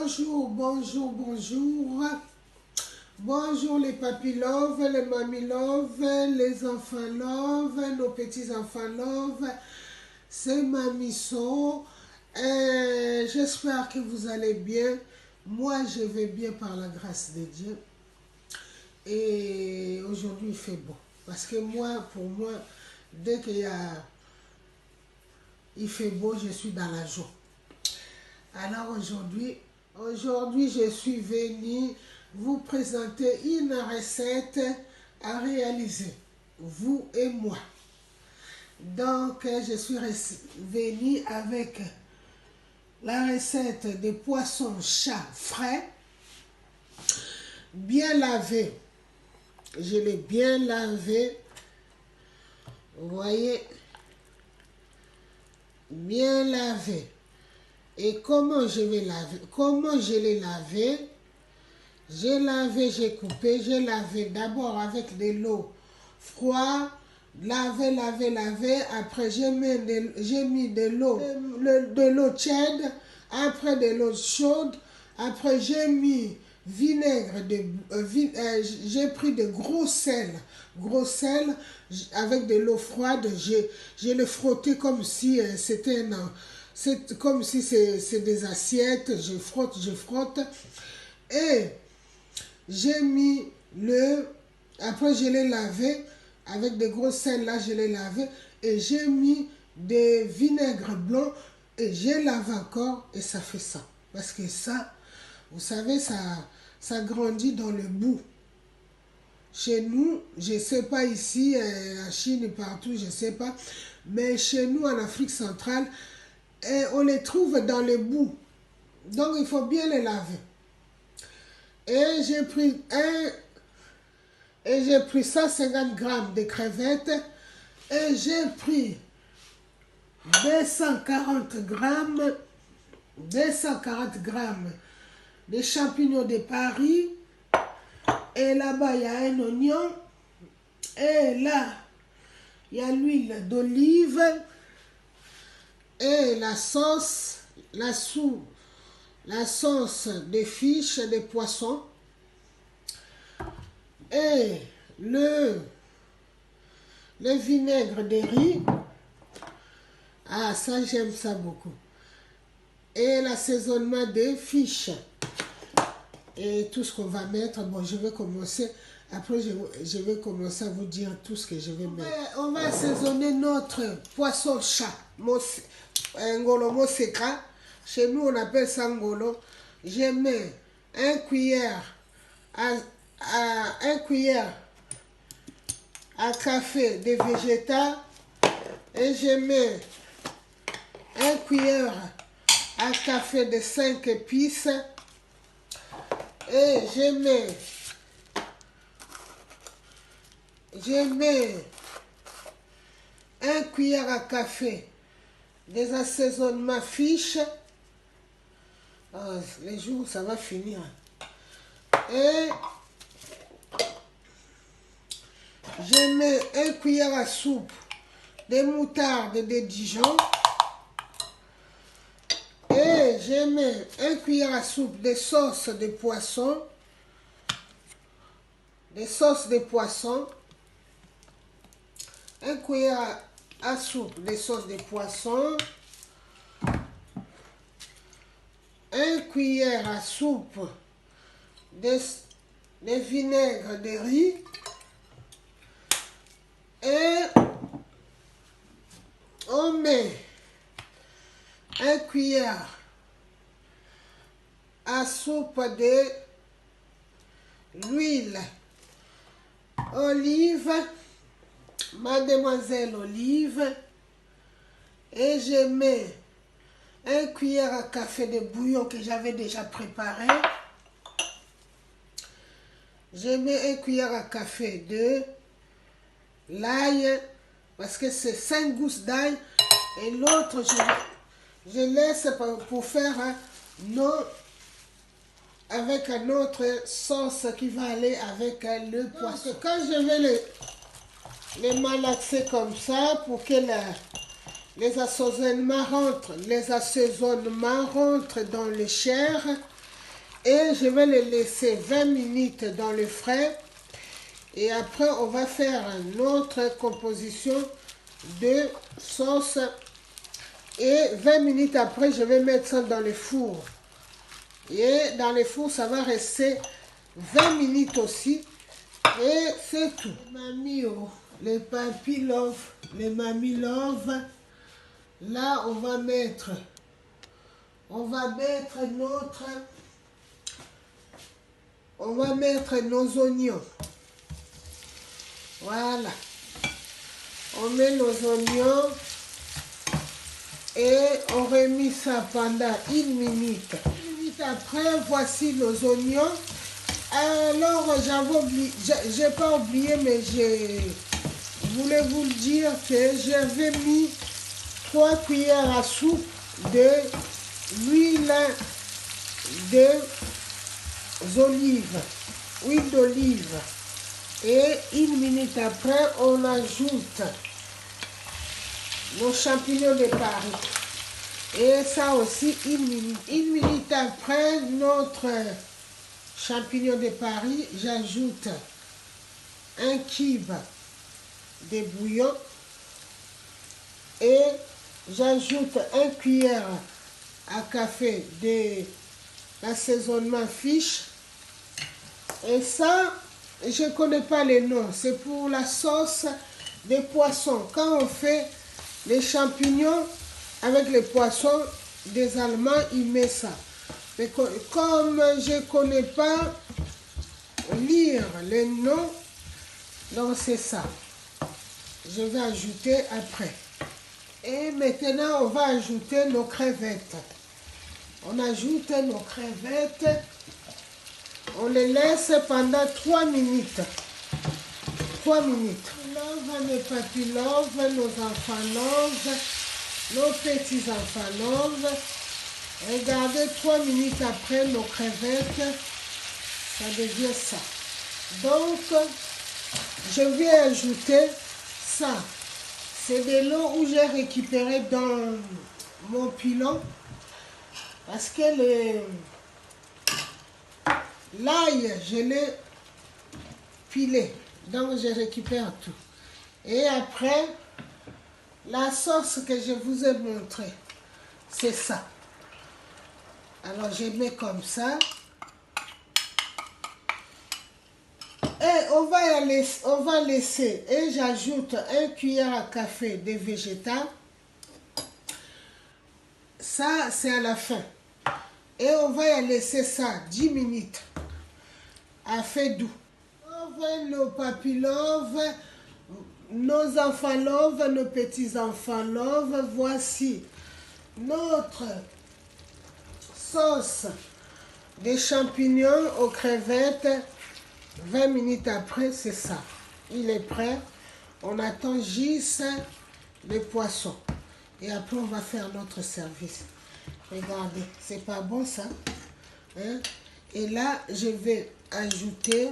Bonjour, bonjour, bonjour. Bonjour les papis love, les mamies love, les enfants love, nos petits enfants love. C'est Mamie So. J'espère que vous allez bien. Moi, je vais bien par la grâce de Dieu. Et aujourd'hui, il fait beau. Parce que moi, pour moi, dès il fait beau, je suis dans la joie. Alors aujourd'hui, je suis venue vous présenter une recette à réaliser, vous et moi. Donc, je suis venue avec la recette de poisson chat frais, bien lavé. Je l'ai bien lavé, vous voyez, bien lavé. Et comment je vais laver? Comment je l'ai lavé? J'ai lavé, j'ai coupé, j'ai lavé d'abord avec de l'eau froide, lavé. Après j'ai mis de l'eau tiède, après de l'eau chaude. Après j'ai mis vinaigre, j'ai pris de gros sel avec de l'eau froide. Je l'ai frotté comme si c'était comme si c'est des assiettes. Je frotte. Et j'ai mis après je l'ai lavé, avec des gros sels là, je l'ai lavé. Et j'ai mis des vinaigres blancs et j'ai lavé encore et ça fait ça. Parce que ça, vous savez, ça grandit dans le bout. Chez nous, je ne sais pas ici, en Chine et partout, je ne sais pas. Mais chez nous, en Afrique centrale, on les trouve dans le bout. Donc, il faut bien les laver. Et j'ai pris 150 grammes de crevettes. Et j'ai pris 240 grammes de champignons de Paris. Et là-bas, il y a un oignon. Et là, il y a l'huile d'olive. Et la sauce de fiches de poisson. Et le vinaigre de riz. Ah, ça, j'aime ça beaucoup. Et l'assaisonnement des fiches. Et tout ce qu'on va mettre. Bon, je vais commencer. Après, je vais commencer à vous dire tout ce que je vais mettre. On va assaisonner notre poisson chat. Ngolo moseka. Chez nous, on appelle ça ngolo. Je mets un cuillère à café de végétal. Et je mets un cuillère à café de 5 épices. Et je mets un cuillère à café des assaisonnements fiches. Oh, les jours, ça va finir. Et je mets un cuillère à soupe de moutarde de Dijon. Et je mets un cuillère à soupe de sauce de poisson. Un cuillère à soupe de sauce de poisson. Un cuillère à soupe de vinaigre de riz. Et on met un cuillère à soupe de l'huile olive, mademoiselle olive. Et je mets un cuillère à café de bouillon que j'avais déjà préparé. Je mets un cuillère à café de l'ail, parce que c'est 5 gousses d'ail. Et l'autre, je laisse pour faire avec une autre sauce qui va aller avec le poisson. Donc, quand je vais les malaxer comme ça, pour que les assaisonnements rentrent dans le chair, Et je vais les laisser 20 minutes dans le frais. Et après, on va faire une autre composition de sauce. Et 20 minutes après, je vais mettre ça dans le four. Et dans le four, ça va rester 20 minutes aussi. Et c'est tout. Les mamies, les papy love, les mamies love. Là, on va mettre nos oignons. Voilà. On met nos oignons et on remet ça pendant 1 minute. 1 minute après, voici nos oignons. Alors, j'avais oublié, j'ai pas oublié, mais je voulais vous le dire que j'avais mis 3 cuillères à soupe de l'huile d'olive. Et 1 minute après, on ajoute nos champignons de Paris. Et ça aussi, 1 minute. 1 minute après notre champignon de Paris, j'ajoute un cube de bouillon et j'ajoute 1 cuillère à café de l'assaisonnement fish. Et ça, je ne connais pas les noms, c'est pour la sauce des poissons. Quand on fait les champignons avec les poissons, des Allemands, ils mettent ça. Mais comme je ne connais pas lire les noms, donc c'est ça. Je vais ajouter après. Et maintenant, on va ajouter nos crevettes. On ajoute nos crevettes. On les laisse pendant 3 minutes. 3 minutes. Love, mes papy love, nos enfants love, nos petits enfants love. Regardez, 3 minutes après nos crevettes, ça devient ça. Donc, je vais ajouter ça. C'est de l'eau où j'ai récupéré dans mon pilon. Parce que l'ail, je l'ai pilé. Donc, je récupère tout. Et après, la sauce que je vous ai montrée, c'est ça. Alors, je mets comme ça. Et on va laisser. Et j'ajoute 1 cuillère à café de végétal. Ça, c'est à la fin. Et on va laisser ça 10 minutes à feu doux. Nos papy love, nos enfants love, nos petits-enfants love. Voici notre sauce des champignons aux crevettes. 20 minutes après, c'est ça. Il est prêt. On attend juste les poissons. Et après, on va faire notre service. Regardez, c'est pas bon ça. Hein? Et là, je vais ajouter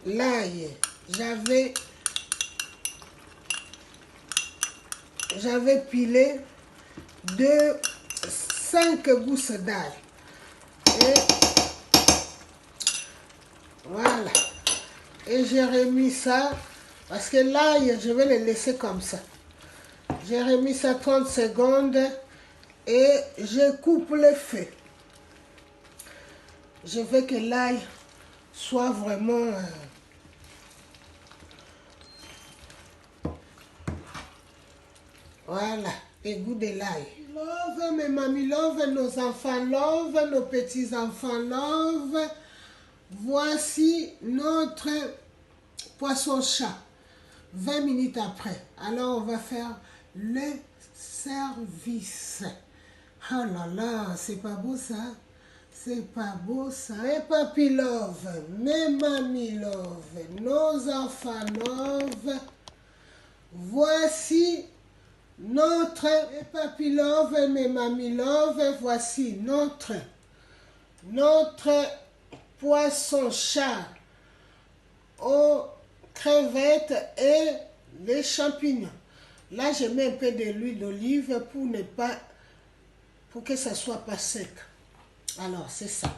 l'ail. J'avais pilé 5 gousses d'ail. Et voilà. Et j'ai remis ça, parce que l'ail, je vais le laisser comme ça. J'ai remis ça 30 secondes et je coupe le feu. Je veux que l'ail soit vraiment... voilà, le goût de l'ail. Love, mes mamies love, nos enfants love, nos petits-enfants love. Voici notre poisson-chat. 20 minutes après. Alors, on va faire le service. Oh là là, c'est pas beau ça. C'est pas beau ça. Mes papy love, mes mamies love, nos enfants love. Voici notre mes papy love, mes mamies love. Voici notre poisson-chat aux crevettes et les champignons. Là, je mets un peu de l'huile d'olive pour que ça soit pas sec. Alors, c'est ça.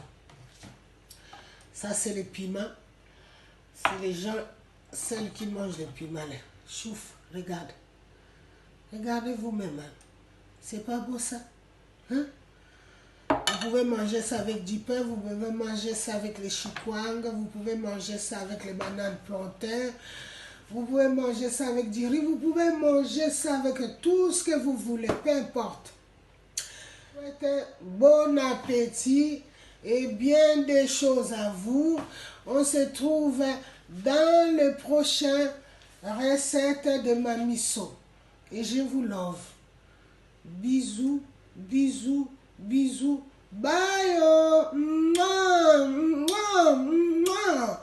Ça, c'est les piments. C'est les gens, celles qui mangent les piments. Chouf, regarde. Regardez vous-même. Hein. C'est pas beau ça? Hein? Vous pouvez manger ça avec du pain, vous pouvez manger ça avec les chikwang, vous pouvez manger ça avec les bananes plantains, vous pouvez manger ça avec du riz, vous pouvez manger ça avec tout ce que vous voulez, peu importe. Bon appétit et bien des choses à vous. On se trouve dans le prochain recette de Mamiso. Et je vous love. Bisous, bisous, bisous. Bye. Oh. Mouah, mouah, mouah.